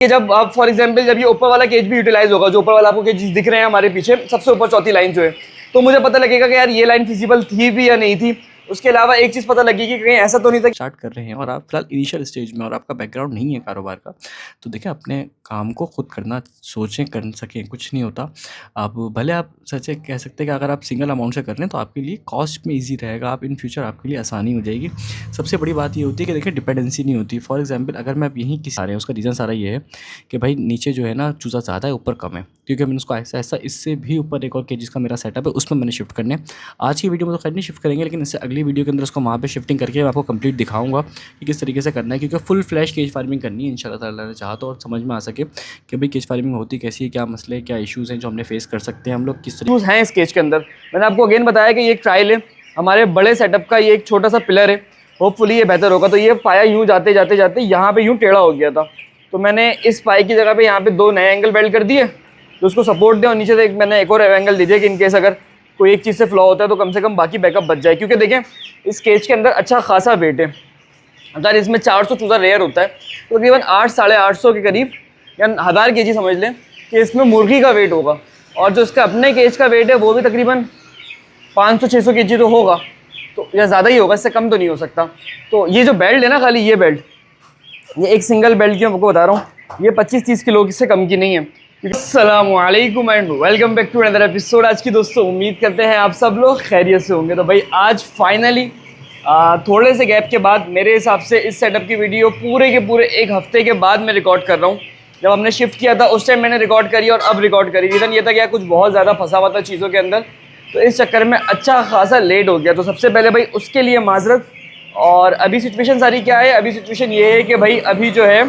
कि जब आप फॉर एग्जांपल जब ये ऊपर वाला केज भी यूटिलाइज होगा, जो ऊपर वाला आपको केज दिख रहे हैं हमारे पीछे सबसे ऊपर चौथी लाइन जो है, तो मुझे पता लगेगा कि यार ये लाइन फिजिबल थी भी या नहीं थी। उसके अलावा एक चीज़ पता लगेगी कि कहीं ऐसा तो नहीं था स्टार्ट कर रहे हैं और आप फिलहाल इनिशियल स्टेज में और आपका बैकग्राउंड नहीं है कारोबार का, तो देखिए अपने काम को खुद करना सोचें, कर सकें, कुछ नहीं होता। आप भले आप सच कह सकते हैं कि अगर आप सिंगल अमाउंट से कर लें तो आपके लिए कॉस्ट में ईजी रहेगा, आप इन फ्यूचर आपके लिए आसानी हो जाएगी। सबसे बड़ी बात ये होती है कि देखिए डिपेंडेंसी नहीं होती। फॉर एग्जांपल अगर मैं अब यहीं किसी आ रहे हैं, उसका रीज़न सारा ये है कि भाई नीचे जो है ना चूज़ा ज़्यादा है, ऊपर कम है, क्योंकि मैंने उसको ऐसा ऐसा इससे भी ऊपर एक और केजेस का मेरा सेटअप है, उसमें मैंने शिफ्ट करने। आज की वीडियो में तो खैर नहीं शिफ्ट करेंगे, लेकिन इससे अगली वीडियो के अंदर उसको वहाँ पे शिफ्टिंग करके मैं आपको कंप्लीट दिखाऊंगा कि किस तरीके से करना है, क्योंकि फुल फ्लैश केज फार्मिंग करनी है इंशाल्लाह ताला ने चाहा तो, और समझ में आ सके कि भाई केज फार्मिंग होती कैसी है, क्या मसले क्या इशूज़ हैं जो हमने फेस कर सकते हैं हम लोग, किस तरीके इश्यूज हैं इस केज के अंदर। मैंने आपको अगेन बताया कि ये एक ट्रायल है, हमारे बड़े सेटअप का ये एक छोटा सा पिलर है, होपफुली ये बेहतर होगा। तो ये पाया यूँ जाते जाते जाते यहाँ पे यूँ टेढ़ा हो गया था, तो मैंने इस पाई की जगह पे यहाँ पे 2 नए एंगल वेल्ड कर दिए तो उसको सपोर्ट दें, और नीचे से मैंने एक और एंगल दे दिया कि इनकेस अगर कोई एक चीज़ से फ्लॉ होता है तो कम से कम बाकी बैकअप बच जाए। क्योंकि देखें इस केज के अंदर अच्छा खासा वेट है, अगर इसमें 400 चूज़ा रेयर होता है तो तकरीबन 8 साढ़े 800 के करीब या 1000 केजी समझ लें कि इसमें मुर्गी का वेट होगा, और जो इसका अपने केज का वेट है वो भी तकरीबन 500-600 केजी तो होगा, तो या ज़्यादा ही होगा, इससे कम तो नहीं हो सकता। तो ये जो बेल्ट है ना, खाली ये बेल्ट, ये एक सिंगल बेल्ट की मैं आपको बता रहा हूँ, ये 25-30 किलो से कम की नहीं है। अस्सलामुअलैकुम and welcome back to another episode. आज की दोस्तों उम्मीद करते हैं आप सब लोग खैरियत से होंगे। तो भाई आज फाइनली थोड़े से गैप के बाद मेरे हिसाब से इस सेटअप की वीडियो पूरे के पूरे 1 हफ्ते के बाद मैं रिकॉर्ड कर रहा हूँ। जब हमने शिफ्ट किया था उस टाइम मैंने रिकॉर्ड करी और अब रिकॉर्ड करी। रीज़न ये था कि कुछ बहुत ज़्यादा फंसा हुआ था चीज़ों के अंदर, तो इस चक्कर में अच्छा खासा लेट हो गया। तो सबसे पहले भाई उसके लिए माजरत। और अभी सिचुएशन सारी क्या है, अभी सिचुएशन ये है कि भाई अभी जो है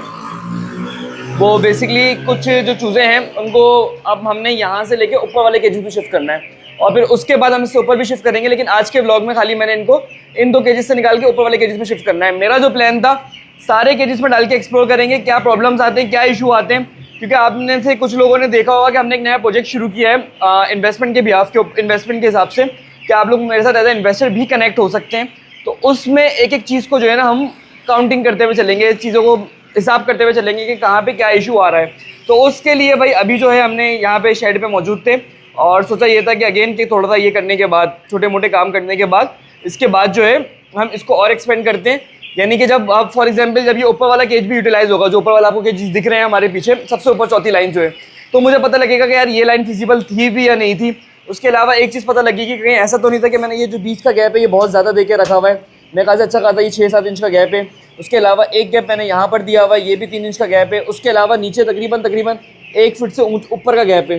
वो बेसिकली कुछ जो चूज़े हैं उनको अब हमने यहाँ से लेके ऊपर वाले केजेस में शिफ्ट करना है, और फिर उसके बाद हम इससे ऊपर भी शिफ्ट करेंगे। लेकिन आज के व्लॉग में खाली मैंने इनको इन 2 केजेस से निकाल के ऊपर वाले केजेस में शिफ्ट करना है। मेरा जो प्लान था सारे केजेस में डाल के एक्सप्लोर करेंगे क्या प्रॉब्लम्स आते हैं, क्या इशू आते हैं। क्योंकि आपने से कुछ लोगों ने देखा होगा कि हमने एक नया प्रोजेक्ट शुरू किया है इन्वेस्टमेंट के बिहाफ के, इन्वेस्टमेंट के हिसाब से कि आप लोग मेरे साथ एज ए इन्वेस्टर भी कनेक्ट हो सकते हैं। तो उसमें एक एक चीज़ को जो है ना हम काउंटिंग करते हुए चलेंगे, चीज़ों को हिसाब करते हुए चलेंगे कि कहाँ पे क्या इशू आ रहा है। तो उसके लिए भाई अभी जो है हमने यहाँ पे शेड पे मौजूद थे और सोचा ये था कि अगेन कि थोड़ा सा ये करने के बाद, छोटे मोटे काम करने के बाद, इसके बाद जो है हम इसको और एक्सपेंड करते हैं। यानी कि जब आप फॉर एग्जांपल जब ये ऊपर वाला केज भी यूटिलाइज होगा, जो ऊपर वाला आपको केज दिख रहे हैं हमारे पीछे सबसे ऊपर चौथी लाइन जो है, तो मुझे पता लगेगा कि यार ये लाइन फिजिबल थी भी या नहीं थी। उसके अलावा एक चीज़ पता लगेगी कि कहीं ऐसा तो नहीं था कि मैंने ये जो बीच का गैप है ये बहुत ज़्यादा दे के रखा हुआ है। मैं कहा अच्छा कहा था ये 6-7 इंच का गैप है। उसके अलावा एक गैप मैंने यहाँ पर दिया हुआ है, ये भी 3 इंच का गैप है। उसके अलावा नीचे तकरीबन 1 फीट से ऊपर का गैप है,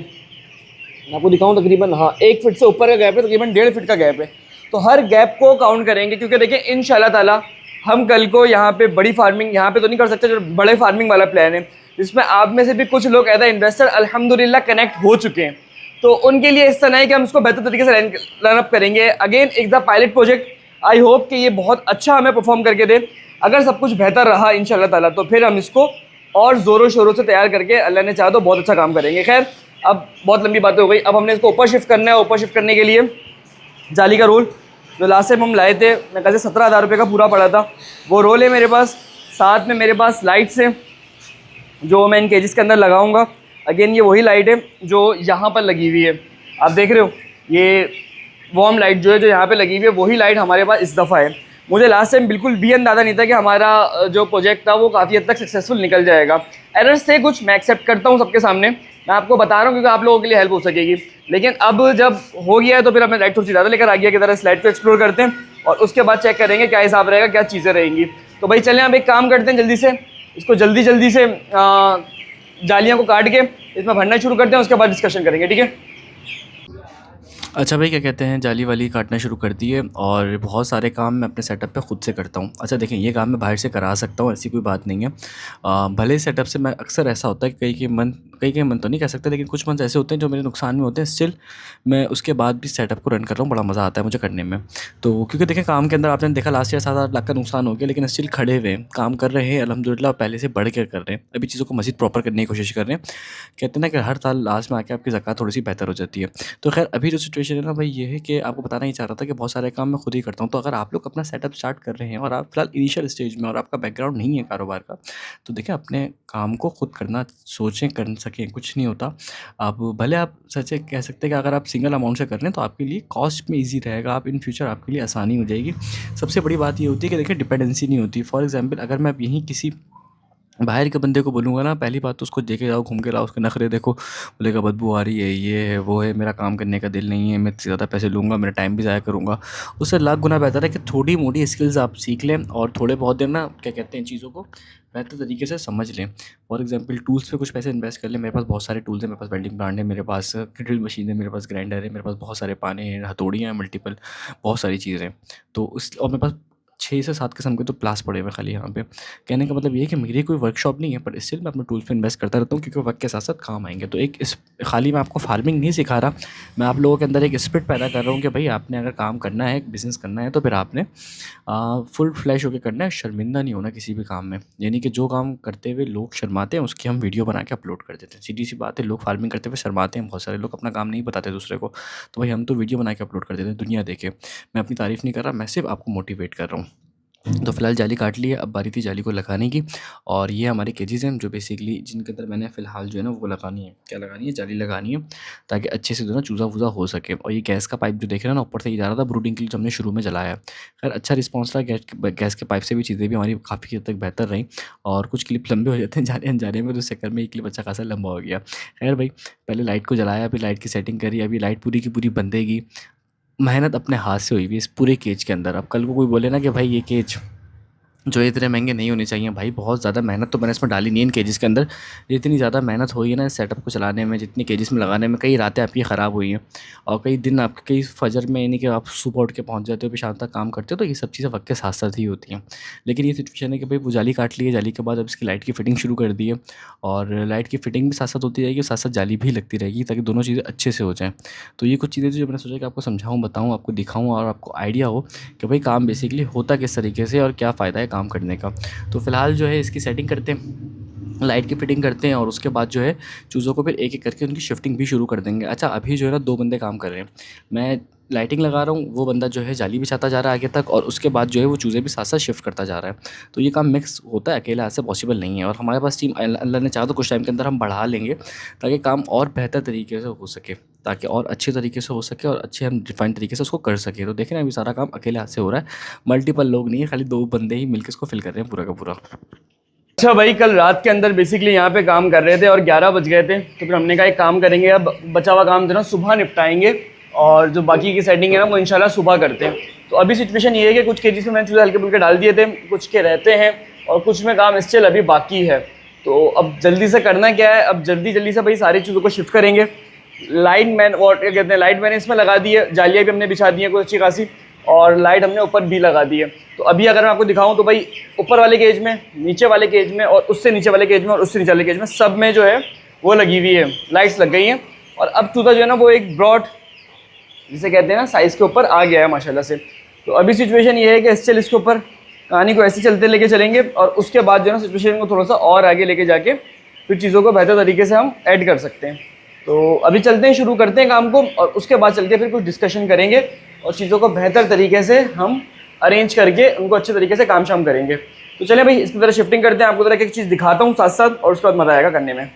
मैं आपको दिखाऊँ तकरीबन, हाँ 1 फीट से ऊपर का गैप है, तकरीबन 1.5 फीट का गैप है। तो हर गैप को काउंट करेंगे, क्योंकि देखिए इंशाल्लाह ताला हम कल को यहाँ पे बड़ी फार्मिंग यहाँ पे तो नहीं कर सकते, जो बड़े फार्मिंग वाला प्लान है जिसमें आप में से भी कुछ लोग एज ए इन्वेस्टर अल्हम्दुलिल्लाह कनेक्ट हो चुके हैं, तो उनके लिए इस तरह है कि हम उसको बेहतर तरीके से रन अप करेंगे। अगेन एक the pilot project, I hope कि ये बहुत अच्छा हमें परफॉर्म करके दे। अगर सब कुछ बेहतर रहा इंशाल्लाह ताला तो फिर हम इसको और ज़ोरों शोरों से तैयार करके अल्लाह ने चाहा तो बहुत अच्छा काम करेंगे। खैर अब बहुत लंबी बातें हो गई, अब हमने इसको ऊपर शिफ्ट करना है। ऊपर शिफ्ट करने के लिए जाली का रोल जो लास्ट टाइम हम लाए थे, मैं कहते 17,000 रुपये का पूरा पड़ा था, वो रोल है मेरे पास। साथ में मेरे पास लाइट्स हैं जो मैं इन केजेस के अंदर लगाऊंगा। अगेन ये वही लाइट है जो यहाँ पर लगी हुई है, आप देख रहे हो ये वार्म लाइट जो है जो यहाँ पे लगी हुई है, वही लाइट हमारे पास इस दफ़ा है। मुझे लास्ट टाइम बिल्कुल भी अंदाज़ा नहीं था कि हमारा जो प्रोजेक्ट था वो काफ़ी हद तक सक्सेसफुल निकल जाएगा। एरर्स थे कुछ, मैं एक्सेप्ट करता हूँ सबके सामने, मैं आपको बता रहा हूँ क्योंकि आप लोगों के लिए हेल्प हो सकेगी। लेकिन अब जब हो गया है तो फिर अपने लाइट थोड़ी सी ज़्यादा लेकर आ गया की तरह स्लाइड को एक्सप्लोर करते हैं और उसके बाद चेक करेंगे क्या हिसाब रहेगा, क्या चीज़ें रहेंगी। तो भाई चलें अब एक काम करते हैं, जल्दी से इसको जल्दी से जालियाँ को काट के इसमें भरना शुरू करते हैं, उसके बाद डिस्कशन करेंगे, ठीक है। अच्छा भाई क्या कहते हैं, जाली वाली काटना शुरू कर दिए और बहुत सारे काम मैं अपने सेटअप पे खुद से करता हूँ। अच्छा देखें ये काम मैं बाहर से करा सकता हूँ, ऐसी कोई बात नहीं है। भले सेटअप से मैं अक्सर ऐसा होता है कि कई के मन कई मंथ तो नहीं कह सकते, लेकिन कुछ मंथ ऐसे होते हैं जो मेरे नुकसान में होते हैं। स्टिल मैं उसके बाद भी सेटअप को रन कर रहा हूँ, बड़ा मज़ा आता है मुझे करने में। तो क्योंकि देखें काम के अंदर आपने देखा लास्ट ईयर 7-8 लाख का नुकसान हो गया, लेकिन स्टिल खड़े हुए हैं, काम कर रहे हैं अल्हम्दुलिल्लाह, पहले से बढ़ के कर रहे हैं, अभी चीज़ों को मज़ीद प्रॉपर करने की कोशिश कर रहे हैं। कहते हैं ना कि हर साल लास्ट में आके आपकी ज़कात थोड़ी सी बेहतर हो जाती है। तो खैर अभी जो सिचुएशन है ना भाई, ये है कि आपको बताना ही चाह रहा था कि बहुत सारे काम मैं खुद ही करता हूँ। तो अगर आप लोग अपना सेटअप स्टार्ट कर रहे हैं और आप फिलहाल इनिशियल स्टेज में और आपका बैकग्राउंड नहीं है कारोबार का, तो देखिए अपने काम को खुद करना सोचें, कर सकें, कुछ नहीं होता। आप भले आप सच कह सकते हैं कि अगर आप सिंगल अमाउंट से कर लें तो आपके लिए कॉस्ट में ईज़ी रहेगा, आप इन फ्यूचर आपके लिए आसानी हो जाएगी। सबसे बड़ी बात ये होती है कि देखिए डिपेंडेंसी नहीं होती। फॉर एग्ज़ाम्पल अगर मैं अब यहीं किसी बाहर के बंदे को बोलूँगा ना, पहली बात तो उसको देके जाओ, घूम के लाओ, उसके नखरे देखो, बोलेगा बदबू आ रही है, ये है, वो है, मेरा काम करने का दिल नहीं है, मैं ज़्यादा पैसे लूँगा, मेरा टाइम भी ज़ाया करूँगा। उससे लाख गुना बेहतर है कि थोड़ी-मोड़ी स्किल्स आप सीख लें और थोड़े बहुत देर ना क्या कहते हैं चीज़ों को बेहतर तरीके से समझ लें। फॉर एग्ज़ाम्पल टूल्स पे कुछ पैसे इन्वेस्ट कर लें। मेरे पास बहुत सारे टूल्स हैं, मेरे पास वेल्डिंग प्लांट है, मेरे पास ड्रिल मशीन है, मेरे पास ग्राइंडर है, मेरे पास बहुत सारे पाने हैं, हथौड़ियाँ हैं मल्टीपल, बहुत सारी चीज़ें हैं। तो उस और मेरे पास 6 से 7 किस्म के तो प्लास पड़े हुए हैं खाली यहाँ पे। कहने का मतलब ये है कि मेरी कोई वर्कशॉप नहीं है, पर स्टिल मैं अपने टूल्स पे इन्वेस्ट करता रहता हूँ, क्योंकि वक्त के साथ साथ काम आएंगे। तो एक इस खाली मैं आपको फार्मिंग नहीं सिखा रहा, मैं आप लोगों के अंदर एक स्पिरिट पैदा कर रहा हूँ कि भाई आपने अगर काम करना है, बिज़नेस करना है, तो फिर आपने फुल फ्लैश होकर करना है, शर्मिंदा नहीं होना किसी भी काम में। यानी कि जो काम करते हुए लोग शर्माते हैं उसकी हम वीडियो बना के अपलोड कर देते हैं। सीधी सी बात है, लोग फार्मिंग करते हुए शर्माते हैं, बहुत सारे लोग अपना काम नहीं बताते दूसरे को, तो भाई हम तो वीडियो बना के अपलोड कर देते हैं, दुनिया देखे। मैं अपनी तारीफ़ नहीं कर रहा, मैं सिर्फ आपको मोटिवेट कर रहा हूँ। तो फ़िलहाल जाली काट ली है, अब बारी थी जाली को लगाने की। और ये हमारे केजेस हैं जो बेसिकली जिनके अंदर मैंने फ़िलहाल जो है ना वो लगानी है। क्या लगानी है? जाली लगानी है, ताकि अच्छे से जो है ना चूज़ा-वूज़ा हो सके। और ये गैस का पाइप जो देख रहे हैं ना ऊपर से ये जा रहा था ब्रूडिंग के लिए, जो हमने शुरू में जलाया है। खैर अच्छा रिस्पॉन्स रहा, गैस के पाइप से भी चीज़ें भी हमारी काफ़ी हद तक बेहतर रहीं। और कुछ क्लिप लंबे हो जाते हैं जाने-अनजाने में, तो इस चक्कर में ये क्लिप अच्छा खासा लंबा हो गया। खैर भाई, पहले लाइट को जलाया, फिर लाइट की सेटिंग करी, अभी लाइट पूरी की पूरी बंधेगी। मेहनत अपने हाथ से हुई हुई है इस पूरे केज के अंदर। अब कल को कोई बोले ना कि भाई ये केज जो इतने महंगे नहीं होने चाहिए, भाई बहुत ज़्यादा मेहनत तो मैंने इसमें डाली नहीं है इन केजेस के अंदर। जितनी ज़्यादा मेहनत हुई है ना इस सेटअप को चलाने में, जितनी केजेस में लगाने में, कई रातें आपकी ख़राब हुई हैं और कई दिन आपके, कई फजर में, यानी कि आप सुबह उठ के पहुंच जाते हो, फिर शाम तक काम करते हो, तो ये सब चीज़ें वक्त के साथ साथ ही होती हैं। लेकिन ये सिचुएशन है कि भाई वो जाली काट ली है, जाली के बाद अब इसकी लाइट की फिटिंग शुरू कर दी है, और लाइट की फिटिंग भी साथ साथ होती रहेगी, साथ साथ जाली भी लगती रहेगी, ताकि दोनों चीज़ें अच्छे से हो जाएँ। तो ये कुछ चीज़ें थी जो मैंने सोचा कि आपको समझाऊँ, बताऊँ, आपको दिखाऊँ और आपको आइडिया हो कि भाई काम बेसिकली होता किस तरीके से और क्या फ़ायदा है काम करने का। तो फ़िलहाल जो है इसकी सेटिंग करते हैं, लाइट की फिटिंग करते हैं, और उसके बाद जो है चूज़ों को फिर एक-एक करके उनकी शिफ्टिंग भी शुरू कर देंगे। अच्छा अभी जो है ना 2 बंदे काम कर रहे हैं, मैं लाइटिंग लगा रहा हूँ, वो बंदा जो है जाली बिछाता जा रहा है आगे तक, और उसके बाद जो है वो चूज़े भी साथ-साथ शिफ्ट करता जा रहा है। तो ये काम मिक्स होता है, अकेला ऐसे पॉसिबल नहीं है, और हमारे पास टीम अल्लाह ने चाहा तो कुछ टाइम के अंदर हम बढ़ा लेंगे, ताकि काम और बेहतर तरीके से हो सके, ताकि और अच्छे तरीके से हो सके और अच्छे हम डिफाइंड तरीके से उसको कर सकें। तो देखें ना अभी सारा काम अकेले हाथ से हो रहा है, मल्टीपल लोग नहीं है, खाली 2 बंदे ही मिलके इसको फिल कर रहे हैं पूरा का पूरा। अच्छा भाई, कल रात के अंदर बेसिकली यहाँ पे काम कर रहे थे और 11 बज गए थे, तो फिर हमने कहा एक काम करेंगे, अब बचा हुआ काम जो ना सुबह निपटाएंगे, और जो बाकी की सेटिंग है ना वो इंशाल्लाह सुबह करते हैं। तो अभी सिचुएशन ये है कि कुछ केजीस में मैंने चूज़े हल्के फुल्के डाल दिए थे, कुछ के रहते हैं और कुछ में काम स्टिल अभी बाकी है। तो अब जल्दी से करना क्या है, अब जल्दी से भाई सारी चीज़ों को शिफ्ट करेंगे। लाइट मैन और क्या कहते हैं, लाइट मैंने इसमें लगा दी है, जालियाँ भी हमने बिछा दी हैं कुछ अच्छी खासी, और लाइट हमने ऊपर भी लगा दी है। तो अभी अगर मैं आपको दिखाऊं तो भाई ऊपर वाले केज में, नीचे वाले केज में, और उससे नीचे वाले केज में, और उससे नीचे वाले केज में, सब में जो है वो लगी हुई है, लाइट्स लग गई हैं। और अब चूजा जो है ना वो एक ब्रॉड, जिसे कहते हैं ना, साइज़ के ऊपर आ गया है माशाल्लाह से। तो अभी सिचुएशन ये है कि स्टिल इसके ऊपर कहानी को ऐसे चलते लेके चलेंगे, और उसके बाद जो है ना सिचुएशन को थोड़ा सा और आगे लेके जाके फिर चीज़ों को बेहतर तरीके से हम ऐड कर सकते हैं। तो अभी चलते हैं, शुरू करते हैं काम को, और उसके बाद चल के फिर कुछ डिस्कशन करेंगे और चीज़ों को बेहतर तरीके से हम अरेंज करके उनको अच्छे तरीके से काम शाम करेंगे। तो चलें भाई इसकी तरह शिफ्टिंग करते हैं, आपको तरह एक चीज़ दिखाता हूँ साथ साथ, और उसके बाद मज़ा आएगा करने में।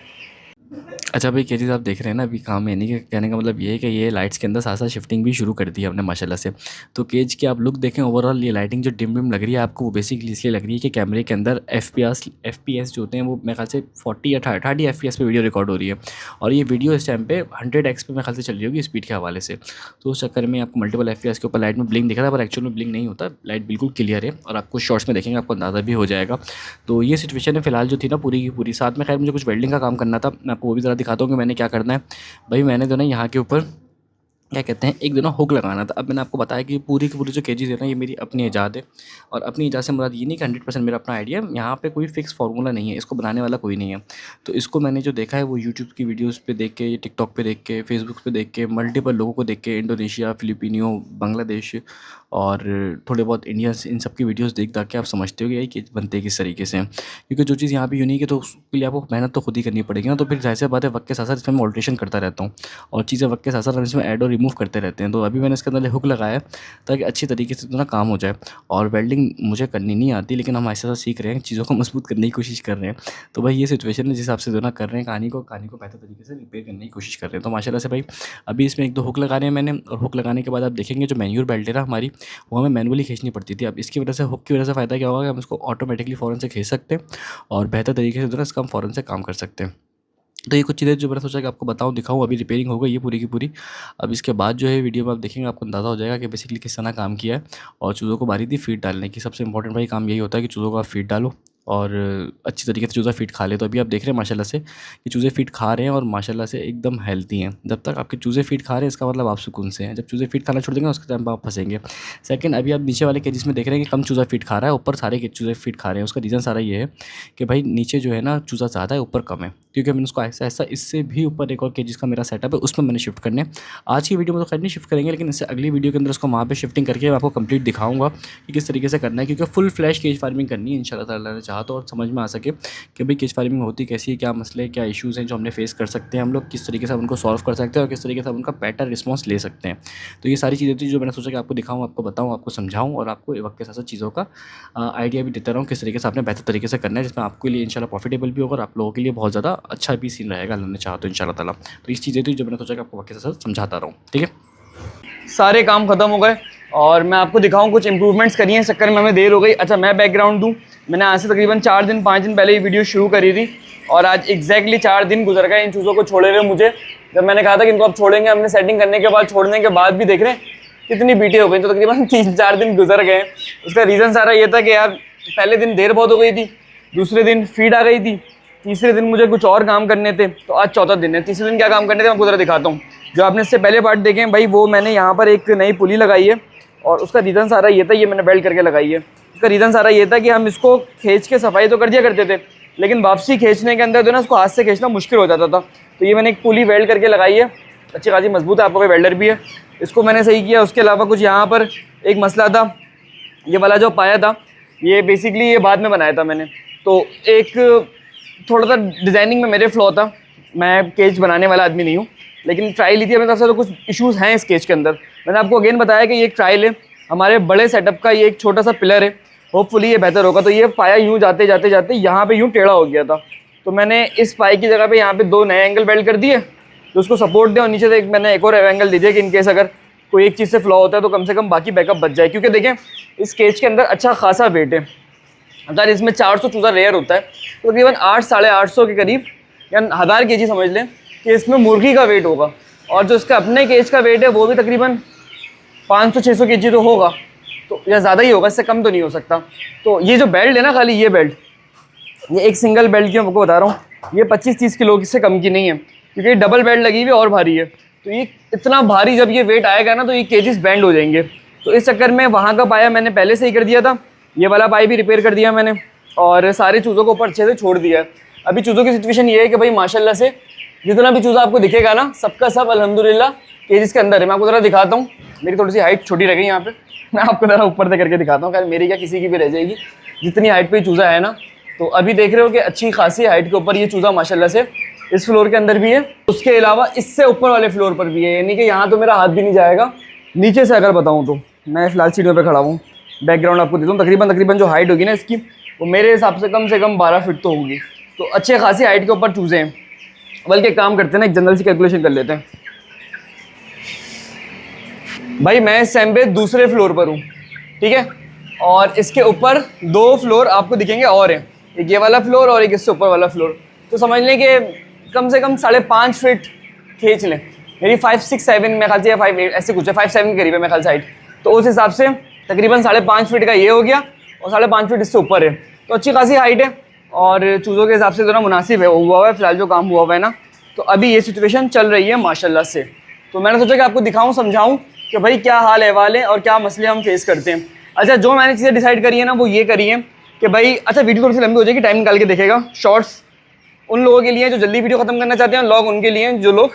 अच्छा भाई केजेस आप देख रहे हैं ना अभी काम, यानी कि कहने का मतलब ये है कि ये लाइट्स के अंदर साथ साथ शिफ्टिंग भी शुरू कर दी है हमने माशाल्लाह से। तो केज की आप लुक देखें, ओवरऑल ये लाइटिंग जो डिम डिम लग रही है आपको, वो बेसिकली इसलिए लग रही है कि कैमरे के अंदर एफपीएस जो होते हैं वो मेरे ख्याल से 40 या 30 एफपीएस पे वीडियो रिकॉर्ड हो रही है, और ये वीडियो इस टाइम पे 100x पे मेरे ख्याल से चल रही होगी स्पीड के हवाले से। तो उस चक्कर में आपको मल्टीपल एफपीएस के ऊपर लाइट में ब्लिंक दिख रहा है, पर एक्चुअल में ब्लिंक नहीं होता, लाइट बिल्कुल क्लियर है, और आपको शॉर्ट्स में देखेंगे आपको अंदाज़ा भी हो जाएगा। तो ये सिचुएशन है फिलहाल जो थी ना पूरी की पूरी। साथ में खैर मुझे कुछ वेल्डिंग का काम करना था, मैं आपको वो भी ज़रा दिखाता हूँ कि मैंने क्या करना है। भाई मैंने जो ना यहाँ के ऊपर क्या कहते हैं, एक दिन हुक लगाना था। अब मैंने आपको बताया कि पूरी की पूरी जो केजेस है ना, ये मेरी अपनी ईजाद है। और अपनी ईजाद से मुराद ये नहीं कि 100% मेरा अपना आइडिया है, यहाँ पे कोई फिक्स फार्मूला नहीं है, इसको बनाने वाला कोई नहीं है। तो इसको मैंने जो देखा है वो यूट्यूब की वीडियोस पे देख के, टिकटॉक पे देख के, फेसबुक पे देख के, मल्टीपल लोगों को देख के, इंडोनेशिया, फिलिपिनियो, बांग्लादेश और थोड़े बहुत इंडियंस, इन सब की वीडियोस देख दाख के आप समझते हो कि यही केज बनते किस तरीके से हैं। क्योंकि जो चीज़ यहाँ पे यूनिक है तो उसके लिए आपको मेहनत तो खुद ही करनी पड़ेगी ना। तो फिर जाहिर सी बात है, वक्त के साथ साथ इसमें मैं ऑल्ट्रेशन करता रहता हूँ और चीज़ें वक्त के साथ साथ हम इसमें ऐड और रिमूव करते रहते हैं। तो अभी मैंने इसके अंदर हुक लगाया है ताकि अच्छी तरीके से तो ना काम हो जाए। और वेल्डिंग मुझे करनी नहीं आती, लेकिन हम ऐसा सीख रहे हैं, चीज़ों को मजबूत करने की कोशिश कर रहे हैं। तो भाई ये सिचुएशन है जिस हिसाब से जो ना कर रहे हैं, कहानी को बेहतर तरीके से रिपेयर करने की कोशिश कर रहे हैं। तो माशाल्लाह से भाई अभी इसमें 1-2 हुक लगा रहे हैं मैंने। और हुक लगाने के बाद आप देखेंगे जो मैन्यूर बेल्ट है ना हमारी, वो हमें मैनुअली खींचनी पड़ती थी। अब इसकी वजह से, हुक की वजह से फ़ायदा क्या होगा कि हम इसको ऑटोमेटिकली फ़ौरन से खींच सकते हैं और बेहतर तरीके से जो है इसका हम फ़ौरन से काम कर सकते हैं। तो ये कुछ चीज़ें जो मैंने सोचा कि आपको बताऊँ, दिखाऊँ। अभी रिपेयरिंग हो गई है पूरी की पूरी। अब इसके बाद जो है वीडियो में आप देखेंगे, आपको अंदाज़ा हो जाएगा कि बेसिकली किस तरह काम किया है। और चूज़ों को बारी थी फीड डालने की। सबसे इंपॉर्टेंट भाई काम यही होता है कि चूज़ों को आप फीड डालो और अच्छी तरीके से चूज़ा फीड खा ले। तो अभी आप देख रहे हैं माशाल्लाह से कि चूज़े फीड खा रहे हैं और माशाल्लाह से एकदम हेल्दी हैं। जब तक आपके चूज़े फीड खा रहे हैं इसका मतलब आप सुकून से हैं। जब चूज़े फीड खाना छोड़ देंगे उसके टाइम पर आप फंसेंगे। सेकंड, अभी आप नीचे वाले केजेस में देख रहे हैं कि कम चूज़ा फीड खा रहा है, ऊपर सारे के चूज़े फीड खा रहे हैं। उसका रीज़न सारा ये है कि भाई नीचे जो है ना चूज़ा ज़्यादा है, ऊपर कम है। क्योंकि मैंने उसको ऐसा इससे भी ऊपर एक और केजेस का मेरा सेटअप है, उसमें मैंने शिफ्ट करने। आज की वीडियो में तो खैर नहीं शिफ्ट करेंगे, लेकिन इससे अगली वीडियो के अंदर उसको वहाँ पे शिफ्टिंग करके मैं आपको कंप्लीट दिखाऊंगा कि किस तरीके से करना है। क्योंकि फुल फ्लैश केज फार्मिंग करनी है इंशाल्लाह ताला ने चाहा तो, और समझ में आ सके कि भाई केज फार्मिंग होती कैसी है, क्या मसले, क्या इश्यूज़ हैं जो हमने फेस कर सकते हैं हम लोग, किस तरीके से हम उनको सॉल्व कर सकते हैं और किस तरीके से हम उनका बेटर रिस्पॉन्स ले सकते हैं। तो ये सारी चीज़ें थी जो मैंने सोचा कि आपको दिखाऊँ, आपको बताऊँ, आपको समझाऊँ और आपको वक्त के साथ साथ चीज़ों का आइडिया भी देता रहूँ किस तरीके से आपने बेहतर तरीके से करना है, जिसमें आपके लिए इंशाल्लाह प्रॉफिटेबल भी होगा और आप लोगों के लिए बहुत ज़्यादा अच्छा भी सीन रहेगा अल्लाह ने चाहा तो इंशाल्लाह ताला। तो इस चीज़ें थी जो मैंने सोचा कि आपको वक्त के साथ समझाता रहूँ। ठीक है, सारे काम खत्म हो गए और मैं आपको दिखाऊं कुछ इंप्रूवमेंट्स करी हैं, इस चक्कर में हमें देर हो गई। अच्छा, मैं बैकग्राउंड दूं, मैंने आज से तकरीबन 4-5 दिन पहले ये वीडियो शुरू करी थी और आज एग्जैक्टली 4 दिन गुजर गए इन चूज़ों को छोड़े हुए मुझे। जब मैंने कहा था कि इनको आप छोड़ेंगे, हमने सेटिंग करने के बाद, छोड़ने के बाद भी देख रहे हैं कितनी बीटी हो गई। तो तकरीबन 3-4 दिन गुजर गए। उसका रीज़न सारा ये था कि यार पहले दिन देर बहुत हो गई थी, दूसरे दिन फीड आ गई थी, तीसरे दिन मुझे कुछ और काम करने थे, तो आज चौथा दिन है। तीसरे दिन क्या काम करने थे मैं आपको ज़रा दिखाता हूँ। जो आपने इससे पहले पार्ट देखे हैं भाई, वो मैंने यहाँ पर एक नई पुली लगाई है और उसका रीज़न सारा ये था, ये मैंने बेल्ट करके लगाई है। उसका रीज़न सारा ये था कि हम इसको खींच के सफाई तो कर दिया करते थे, लेकिन वापसी खींचने के अंदर जो ना उसको हाथ से खींचना मुश्किल हो जाता था। तो ये मैंने एक पुली वेल्ड करके लगाई है, अच्छी खासी मजबूत है, आपका कोई वेल्डर भी है, इसको मैंने सही किया। उसके अलावा कुछ यहाँ पर एक मसला था, ये वाला जो पाया था ये बेसिकली ये बाद में बनाया था मैंने। तो एक थोड़ा सा डिज़ाइनिंग में मेरे फ्लॉ था, मैं केज बनाने वाला आदमी नहीं हूँ, लेकिन ट्रायल ली थी अपनी तरफ से, तो कुछ इश्यूज़ हैं इस केज के अंदर। मैंने आपको अगेन बताया कि ये एक ट्रायल है हमारे बड़े सेटअप का, ये एक छोटा सा पिलर है, होपफुली ये बेहतर होगा। तो ये पाया यूँ जाते जाते जाते यहाँ पे यूँ टेढ़ा हो गया था, तो मैंने इस पाई की जगह पे यहाँ पे 2 नए एंगल वेल्ड कर दिए तो उसको सपोर्ट दें, और नीचे से मैंने एक और एंगल दीजिए कि इनकेस अगर कोई एक चीज़ से फ्लॉ होता है तो कम से कम बाकी बैकअप बच जाए। क्योंकि देखें इस केज के अंदर अच्छा खासा वेट है, अगर इसमें 400 चूज़ा रेयर होता है तो तकरीबन 800-850 के करीब या 1000 केजी समझ लें कि इसमें मुर्गी का वेट होगा, और जो इसका अपने केज का वेट है वो भी तकरीबन 500-600 केजी तो होगा, तो या ज़्यादा ही होगा, इससे कम तो नहीं हो सकता। तो ये जो बेल्ट है ना, खाली ये बेल्ट, ये एक सिंगल बेल्ट की मैं आपको बता रहा हूँ, ये 25-30 किलो से कम की नहीं है, क्योंकि डबल बेल्ट लगी हुई और भारी है। तो ये इतना भारी जब ये वेट आएगा ना तो ये केजेस बैंड हो जाएंगे। तो इस चक्कर में वहाँ का पाया मैंने पहले से ही कर दिया था, ये वाला पाई भी रिपेयर कर दिया मैंने और सारे चूज़ों को ऊपर अच्छे से छोड़ दिया है। अभी चूज़ों की सिचुएशन ये है कि भाई माशाल्लाह से जितना भी चूज़ा आपको दिखेगा ना, सबका सब अल्हम्दुलिल्लाह केजेस के अंदर है। मैं आपको ज़रा दिखाता हूँ, मेरी थोड़ी सी हाइट छोटी रह गई यहाँ पे, मैं आपको ज़रा ऊपर से करके दिखाता हूँ, खैर मेरी क्या किसी की भी रह जाएगी, जितनी हाइट पे चूज़ा है ना। तो अभी देख रहे हो कि अच्छी खासी हाइट के ऊपर ये चूज़ा माशाल्लाह से इस फ्लोर के अंदर भी है, उसके अलावा इससे ऊपर वाले फ्लोर पर भी है, यानी कि यहाँ तो मेरा हाथ भी नहीं जाएगा। नीचे से अगर बताऊँ तो मैं फ़िलहाल सीढ़ियों पर खड़ा हूँ, बैकग्राउंड आपको देता हूँ, तकरीबन जो हाइट होगी ना इसकी, वो मेरे हिसाब से कम 12 फीट तो होगी। तो अच्छे खासी हाइट के ऊपर चूज़े हैं। बल्कि काम करते हैं ना, एक जनरल सी कैलकुलेशन कर लेते हैं। भाई मैं इस टाइम पे दूसरे फ्लोर पर हूँ, ठीक है, और इसके ऊपर 2 फ्लोर आपको दिखेंगे और हैं, एक ये वाला फ्लोर और एक इससे ऊपर वाला फ्लोर। तो समझ लें कि कम से कम 5.5 फीट खींच लें, मेरी 5, 6, 7 मेरे ख्याल से, या 5, 8 ऐसे कुछ है, 5, 7 के करीब है मेरे ख्याल से हाइट। तो उस हिसाब से तकरीबन 5.5 फीट का ये हो गया और 5.5 फीट इससे ऊपर है, तो अच्छी खासी हाइट है और चूज़ों के हिसाब से जो ना मुनासिब है, हुआ हुआ है फिलहाल जो काम हुआ हुआ है ना। तो अभी ये सिचुएशन चल रही है माशाल्लाह से। तो मैंने सोचा कि आपको दिखाऊं, समझाऊं कि भाई क्या हाल अहवाल है और क्या मसले हम फेस करते हैं। अच्छा, जो मैंने चीज़ें डिसाइड करी है ना, वो ये करी है कि भाई, अच्छा वीडियो थोड़ी सी लंबी हो जाएगी, टाइम निकाल के देखेगा। शॉर्ट्स उन लोगों के लिए जो जल्दी वीडियो ख़त्म करना चाहते हैं, लॉग उनके लिए जो लोग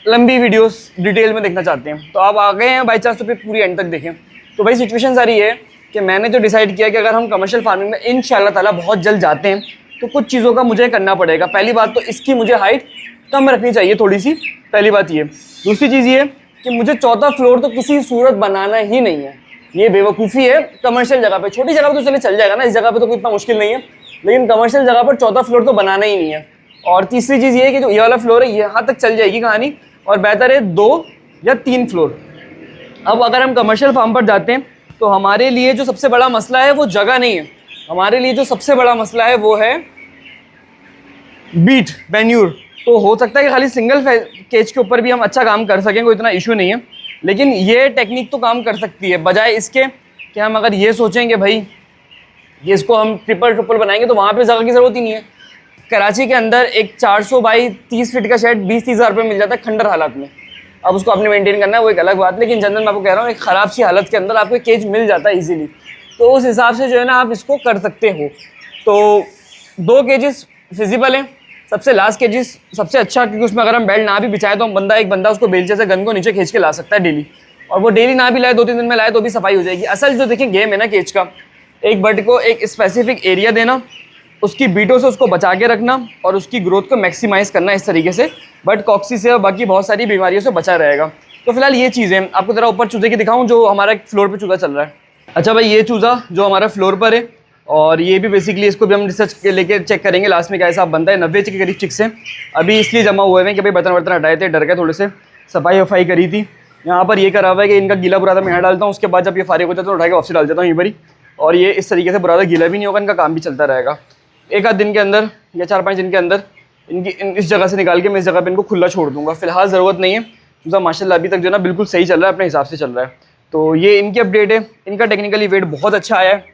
लंबी वीडियोस डिटेल में देखना चाहते हैं। तो आप आ गए हैं बाई चांस, तो फिर पूरी एंड तक देखें। तो भाई सिचुएशन सारी है कि मैंने जो डिसाइड किया कि अगर हम कमर्शियल फार्मिंग में इंशाल्लाह ताला बहुत जल्द जाते हैं तो कुछ चीज़ों का मुझे करना पड़ेगा। पहली बात तो इसकी मुझे हाइट कम रखनी चाहिए थोड़ी सी, पहली बात ये। दूसरी चीज़ ये कि मुझे चौथा फ्लोर तो किसी सूरत बनाना ही नहीं है, ये बेवकूफ़ी है। कमर्शियल जगह पे, छोटी जगह पे तो चले चल जाएगा ना, इस जगह पे तो कोई इतना मुश्किल नहीं है, लेकिन कमर्शियल जगह पर चौथा फ्लोर तो बनाना ही नहीं है। और तीसरी चीज़ ये है कि जो ये वाला फ्लोर है यहाँ तक चल जाएगी कहानी, और बेहतर है 2 या 3 फ्लोर। अब अगर हम कमर्शियल फार्म पर जाते हैं तो हमारे लिए जो सबसे बड़ा मसला है वो जगह नहीं है, हमारे लिए जो सबसे बड़ा मसला है वो है बीट मैन्यूर। तो हो सकता है कि खाली सिंगल केज के ऊपर भी हम अच्छा काम कर सकें, कोई इतना इशू नहीं है, लेकिन ये टेक्निक तो काम कर सकती है। बजाय इसके कि हम अगर ये सोचें कि भाई ये इसको हम ट्रिपल बनाएंगे तो वहाँ पे जगह की ज़रूरत ही नहीं है। कराची के अंदर एक 400 बाई 30 फीट का शेड 20-30 हज़ार रुपये मिल जाता है खंडर हालत में। अब उसको आपने मेंटेन करना है, वो एक अलग बात, लेकिन जनरल मैं आपको कह रहा हूँ एक ख़राब सी हालत के अंदर आपको केज मिल जाता है इजीली। तो उस हिसाब से जो है ना आप इसको कर सकते हो। तो 2 केजेस फिजिबल हैं। सबसे लास्ट केजेस सबसे अच्छा, क्योंकि उसमें अगर हम बेल्ट ना भी बिछाए तो एक बंदा उसको बेलचे से गन को नीचे खींच के ला सकता है डेली, और वो डेली ना भी लाए, 2-3 दिन में लाए तो भी सफाई हो जाएगी। असल जो देखिए गेम है ना केज का, एक बर्ड को एक स्पेसिफिक एरिया देना, उसकी बीटों से उसको बचा के रखना और उसकी ग्रोथ को मैक्सिमाइज़ करना इस तरीके से, बट कॉक्सी से और बाकी बहुत सारी बीमारियों से बचा रहेगा। तो फिलहाल ये चीज़ें आपको ज़रा ऊपर चूज़े की दिखाऊं जो हमारा फ्लोर पे चूज़ा चल रहा है। अच्छा भाई, ये चूज़ा जो हमारा फ्लोर पर है, और ये भी बेसिकली इसको भी हम रिसर्च के लेके चेक करेंगे लास्ट में क्या हिसाब बनता है। 90 के करीब चिक्स हैं, अभी इसलिए जमा हुए हैं कि भाई बर्तन हटाए थे, डर के थोड़े से, सफाई वफाई करी थी। यहाँ पर ये करा हुआ है कि इनका गीला बुरादा मैं यहाँ डालता हूँ, उसके बाद जब ये फारिग हो जाता है तो उठा के वापसी डाल देता हूँ यहीं पर ही, और ये इस तरीके से बुरादा गीला भी नहीं होगा, इनका काम भी चलता रहेगा। एक आध दिन के अंदर या 4-5 दिन के अंदर इस जगह से निकाल के मैं इस जगह पे इनको खुला छोड़ दूंगा। फिलहाल ज़रूरत नहीं है, चूज़ा माशाल्लाह अभी तक जो है ना बिल्कुल सही चल रहा है, अपने हिसाब से चल रहा है। तो ये इनकी अपडेट है। इनका टेक्निकली वेट बहुत अच्छा आया है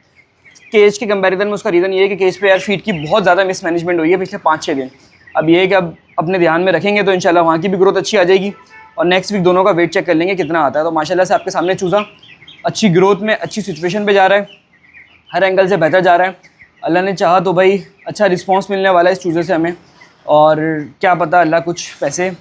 केज के कंपैरिजन में। उसका रीज़न ये है कि केज पे यार फीड की बहुत ज़्यादा मिसमैनेजमेंट हुई है पिछले 5-6 दिन। अब ये है कि अब अपने ध्यान में रखेंगे तो इंशाल्लाह वहाँ की भी ग्रोथ अच्छी आ जाएगी, और नेक्स्ट वीक दोनों का वेट चेक कर लेंगे कितना आता है। तो माशाल्लाह से आपके सामने चूज़ा अच्छी ग्रोथ में, अच्छी सिचुएशन पर जा रहा है, हर एंगल से बेहतर जा रहा है। अल्लाह ने चाहा तो भाई अच्छा रिस्पांस मिलने वाला है इस चूज़े से हमें, और क्या पता अल्लाह कुछ पैसे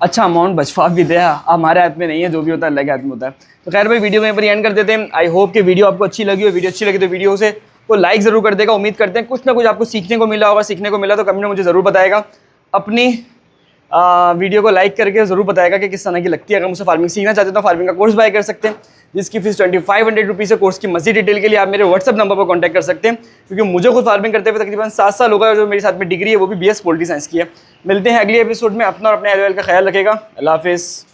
अच्छा अमाउंट बचवा भी दे, हमारे हाथ में नहीं है, जो भी होता है अल्लाह के हाथ में होता है। तो खैर भाई वीडियो में पर एंड कर देते हैं। आई होप कि वीडियो आपको अच्छी लगी हो। वीडियो अच्छी लगी तो वीडियो से को लाइक ज़रूर कर देगा। उम्मीद करते हैं कुछ ना कुछ आपको सीखने को मिला होगा। सीखने को मिला तो कमेंट में मुझे ज़रूर बताएगा। अपनी वीडियो को लाइक करके ज़रूर बताएगा कि किस तरह की लगती है। अगर मुझसे फार्मिंग सीखना चाहते हो तो फार्मिंग का कोर्स बाय कर सकते हैं, जिसकी फीस 2500 रुपीज़ है। कोर्स की मज़ीद डिटेल के लिए आप मेरे व्हाट्सअप नंबर पर कॉन्टैक्ट कर सकते हैं, क्योंकि मुझे खुद फार्मिंग करते हुए तकरीबन 7 साल होगा। जो मेरे साथ में डिग्री है वो भी BS पोल्ट्री साइंस की है। मिलते हैं अगले एपिसोड में। अपना और अपने एलओएल का ख्याल रखेगा। अल्लाह हाफिज़।